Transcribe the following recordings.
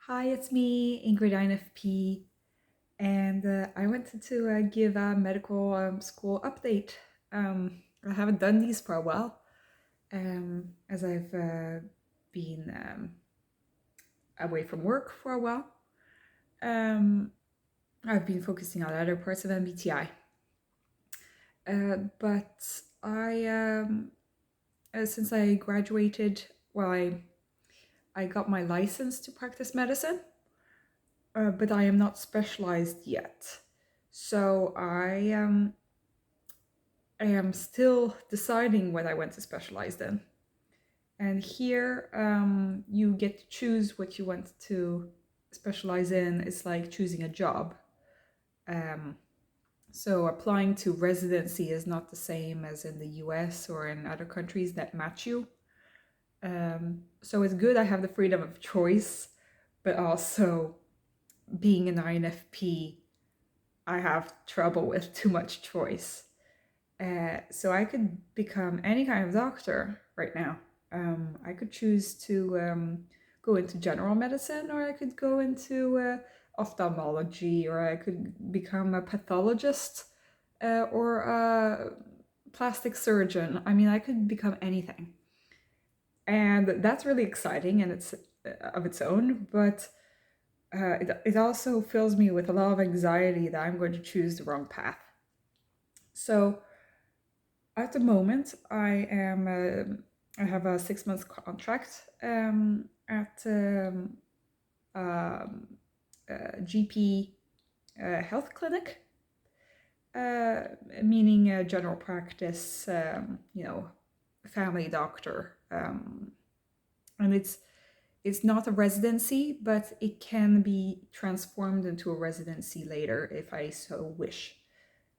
Hi, it's me, Ingrid INFP, and I wanted to give a medical school update. I haven't done these for a while, as I've been away from work for a while. I've been focusing on other parts of MBTI, but since I graduated, I got my license to practice medicine. But I am not specialized yet. So I am still deciding what I want to specialize in. And here you get to choose what you want to specialize in. It's like choosing a job. Um, so applying to residency is not the same as in the US or in other countries that match you. So it's good I have the freedom of choice, but also being an INFP, I have trouble with too much choice. So I could become any kind of doctor right now. I could choose to go into general medicine, or I could go into ophthalmology, or I could become a pathologist or a plastic surgeon. I mean, I could become anything. And that's really exciting and it's of its own, but it also fills me with a lot of anxiety that I'm going to choose the wrong path. So at the moment, I have a 6 month contract at a GP health clinic, meaning general practice, family doctor, and it's not a residency, but it can be transformed into a residency later if I so wish.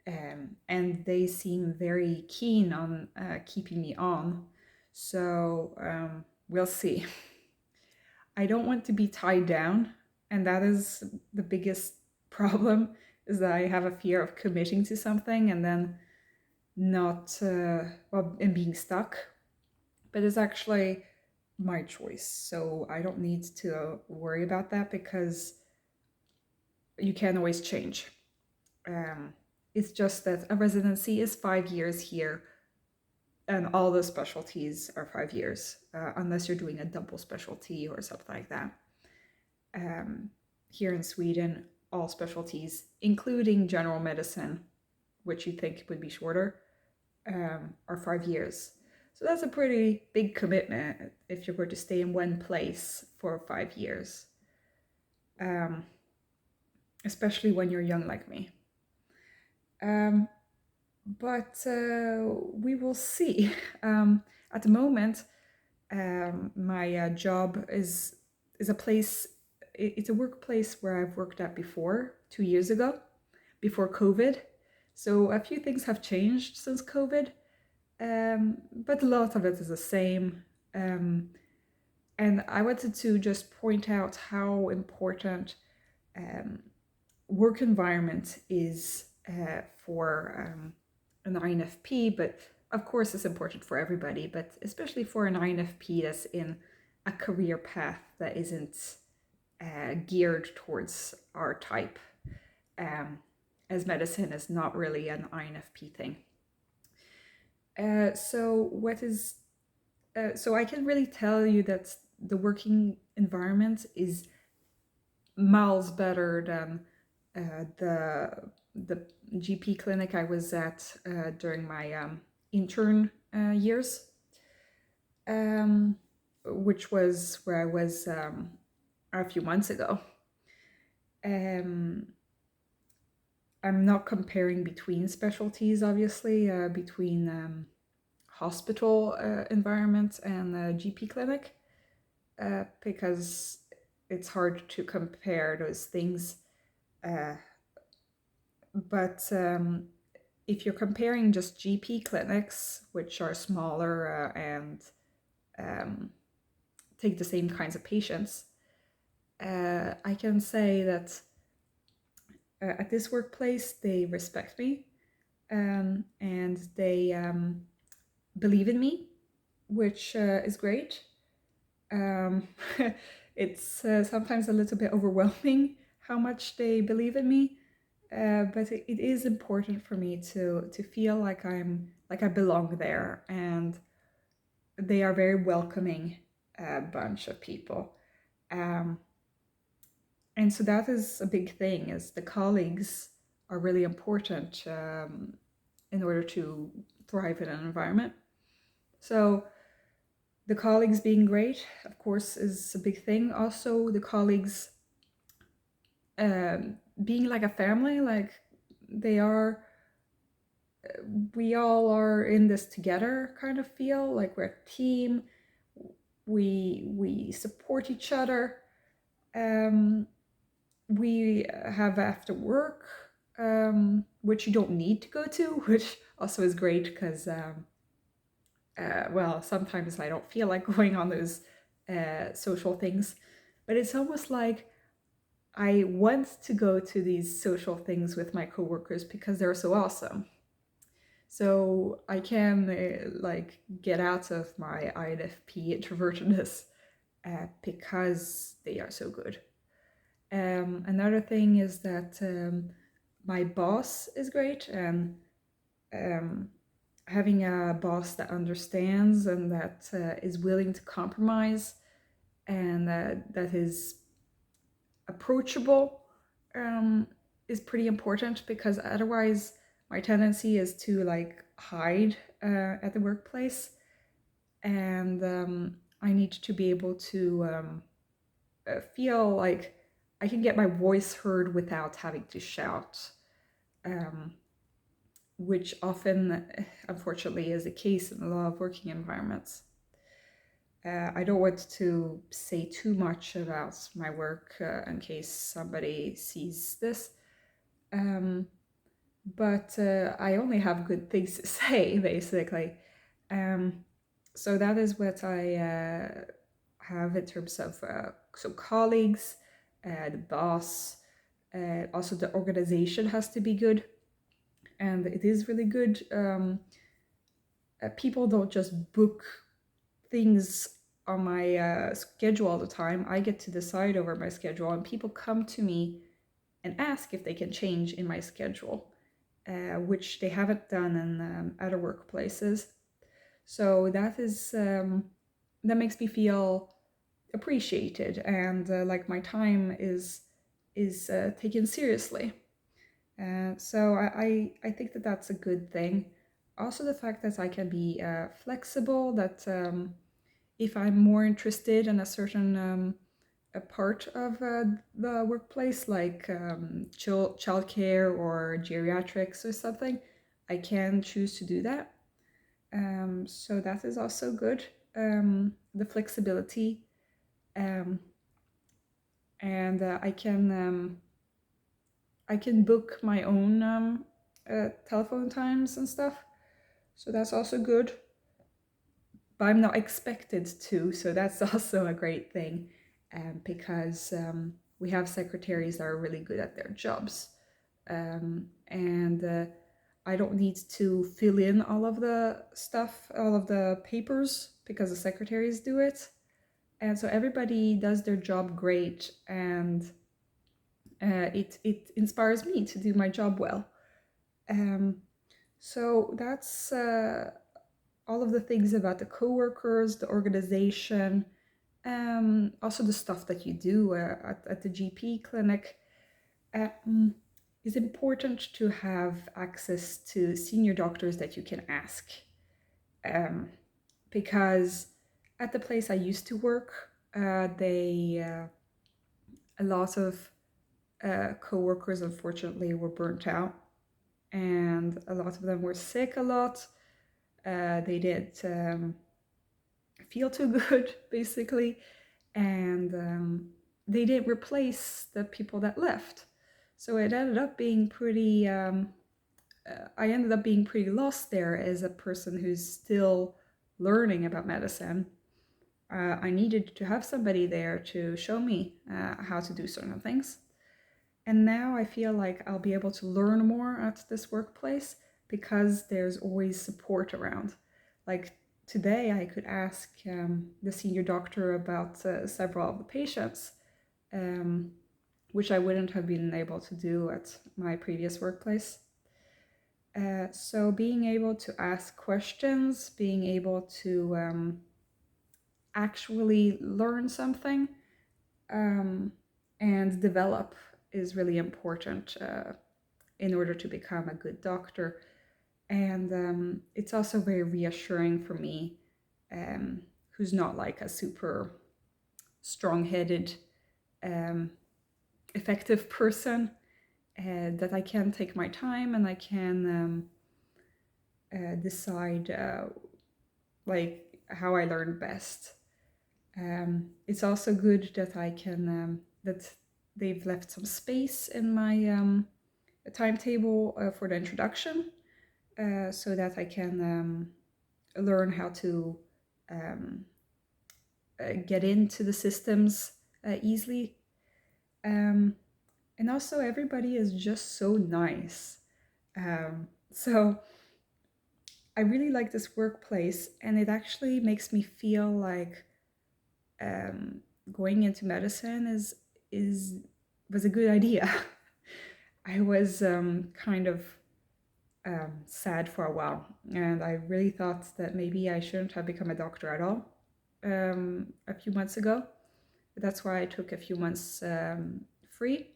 And they seem very keen on keeping me on. So we'll see. I don't want to be tied down, and that is the biggest problem, is that I have a fear of committing to something and then not, and being stuck. But it's actually my choice, so I don't need to worry about that because you can always change. It's just that a residency is 5 years here, and all the specialties are 5 years, unless you're doing a double specialty or something like that. Here in Sweden, all specialties, including general medicine, which you think would be shorter, are 5 years. So that's a pretty big commitment if you were to stay in one place for 5 years, especially when you're young like me. But we will see. At the moment, my job is a place. It's a workplace where I've worked at before 2 years ago, before COVID. So a few things have changed since COVID, but a lot of it is the same. And I wanted to just point out how important work environment is for an INFP, but of course it's important for everybody, but especially for an INFP that's in a career path that isn't geared towards our type, as medicine is not really an INFP thing. So I can really tell you that the working environment is miles better than the GP clinic I was at during my intern years, which was where I was a few months ago. I'm not comparing between specialties, obviously, between hospital environment and GP clinic, because it's hard to compare those things. But if you're comparing just GP clinics, which are smaller and take the same kinds of patients, I can say that at this workplace, they respect me, and they believe in me, which is great. It's sometimes a little bit overwhelming how much they believe in me, but it is important for me to feel like I belong there, and they are very welcoming bunch of people. Um, and so that is a big thing, is the colleagues are really important in order to thrive in an environment. So the colleagues being great, of course, is a big thing. Also, the colleagues being like a family, like they are, we all are in this together kind of feel, like we're a team. We support each other. Um, we have after work, which you don't need to go to, which also is great because well, sometimes I don't feel like going on those social things, but it's almost like I want to go to these social things with my coworkers because they're so awesome. So I can like get out of my INFP introvertedness because they are so good. Another thing is that my boss is great, and um, having a boss that understands and that is willing to compromise and that is approachable is pretty important, because otherwise my tendency is to like hide at the workplace, and I need to be able to feel like I can get my voice heard without having to shout, um, which often, unfortunately, is the case in a lot of working environments. I don't want to say too much about my work in case somebody sees this, um, but I only have good things to say, basically. Um, so that is what I have in terms of so colleagues, the boss, also the organization has to be good, and it is really good. People don't just book things on my schedule all the time. I get to decide over my schedule, and people come to me and ask if they can change in my schedule, which they haven't done in other workplaces. So that is that makes me feel appreciated, and like my time is taken seriously. So I think that that's a good thing. Also, the fact that I can be flexible, that if I'm more interested in a certain a part of the workplace, like childcare or geriatrics or something, I can choose to do that. So that is also good. The flexibility, um, and I can book my own telephone times and stuff. So that's also good. But I'm not expected to, so that's also a great thing, because we have secretaries that are really good at their jobs, and I don't need to fill in all of the stuff, all of the papers, because the secretaries do it, and so everybody does their job great, and it inspires me to do my job well. Um, so that's all of the things about the coworkers, the organization, also the stuff that you do at the GP clinic. It's important to have access to senior doctors that you can ask, because at the place I used to work, they a lot of co-workers unfortunately were burnt out, and a lot of them were sick a lot. They didn't feel too good, basically, and they didn't replace the people that left. So it ended up being pretty. I ended up being pretty lost there as a person who's still learning about medicine. I needed to have somebody there to show me how to do certain things. And now I feel like I'll be able to learn more at this workplace because there's always support around. Like today I could ask the senior doctor about several of the patients, which I wouldn't have been able to do at my previous workplace. So being able to ask questions, being able to actually learn something and develop is really important in order to become a good doctor. And it's also very reassuring for me, who's not like a super strong-headed, effective person, that I can take my time and I can decide like how I learn best. It's also good that I can that they've left some space in my timetable for the introduction, so that I can learn how to get into the systems easily. And also, everybody is just so nice. So I really like this workplace, and it actually makes me feel like going into medicine was a good idea. I was kind of sad for a while, and I really thought that maybe I shouldn't have become a doctor at all a few months ago. That's why I took a few months free,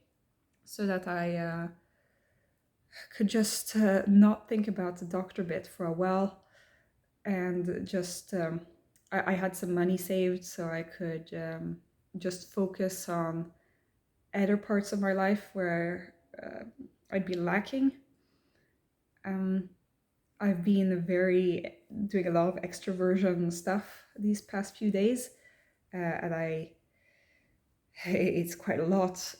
so that I could just not think about the doctor bit for a while, and just I had some money saved, so I could just focus on other parts of my life where I'd be lacking. I've been doing a lot of extroversion stuff these past few days, and it's quite a lot.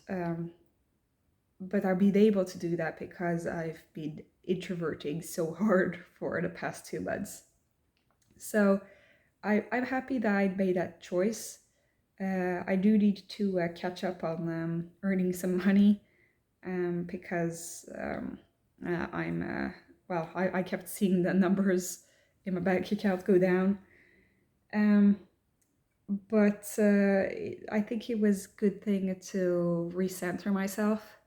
But I've been able to do that because I've been introverting so hard for the past 2 months. So I'm happy that I made that choice. I do need to catch up on earning some money, because I kept seeing the numbers in my bank account go down. But I think it was a good thing to recenter myself.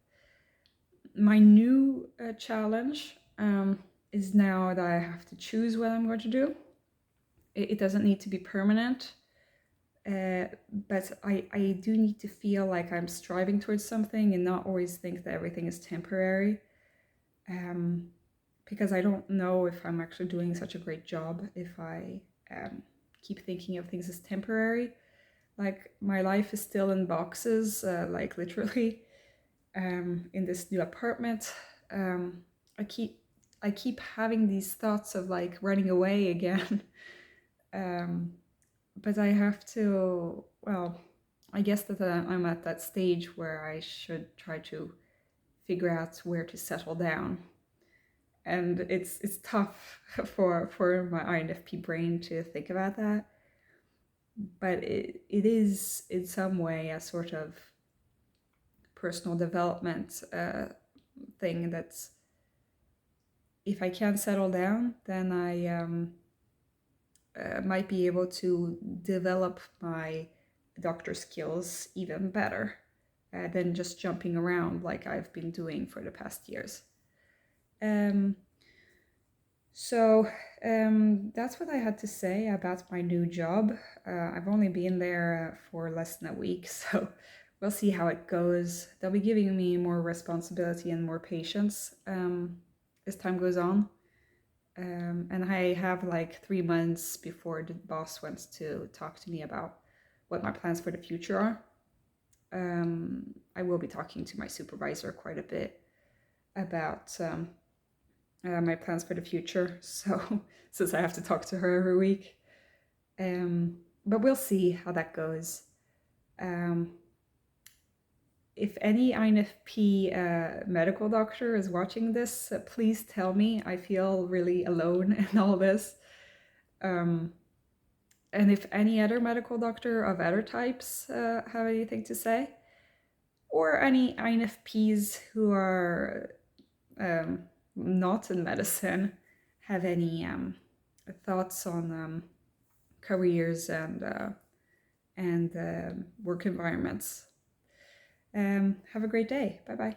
My new challenge is now that I have to choose what I'm going to do. It doesn't need to be permanent, but I do need to feel like I'm striving towards something and not always think that everything is temporary. Because I don't know if I'm actually doing such a great job if I keep thinking of things as temporary. Like, my life is still in boxes, like literally, in this new apartment. I keep having these thoughts of like running away again. But I have to, well, I guess that I'm at that stage where I should try to figure out where to settle down. And it's tough for my INFP brain to think about that. But it is in some way a sort of personal development thing that's, if I can settle down, then I might be able to develop my doctor skills even better than just jumping around like I've been doing for the past years. So that's what I had to say about my new job. I've only been there for less than a week, so we'll see how it goes. They'll be giving me more responsibility and more patience as time goes on. And I have like 3 months before the boss wants to talk to me about what my plans for the future are. I will be talking to my supervisor quite a bit about my plans for the future. So since I have to talk to her every week, but we'll see how that goes. If any INFP medical doctor is watching this, please tell me. I feel really alone in all this. And if any other medical doctor of other types have anything to say, or any INFPs who are not in medicine have any thoughts on careers and work environments. Have a great day. Bye bye.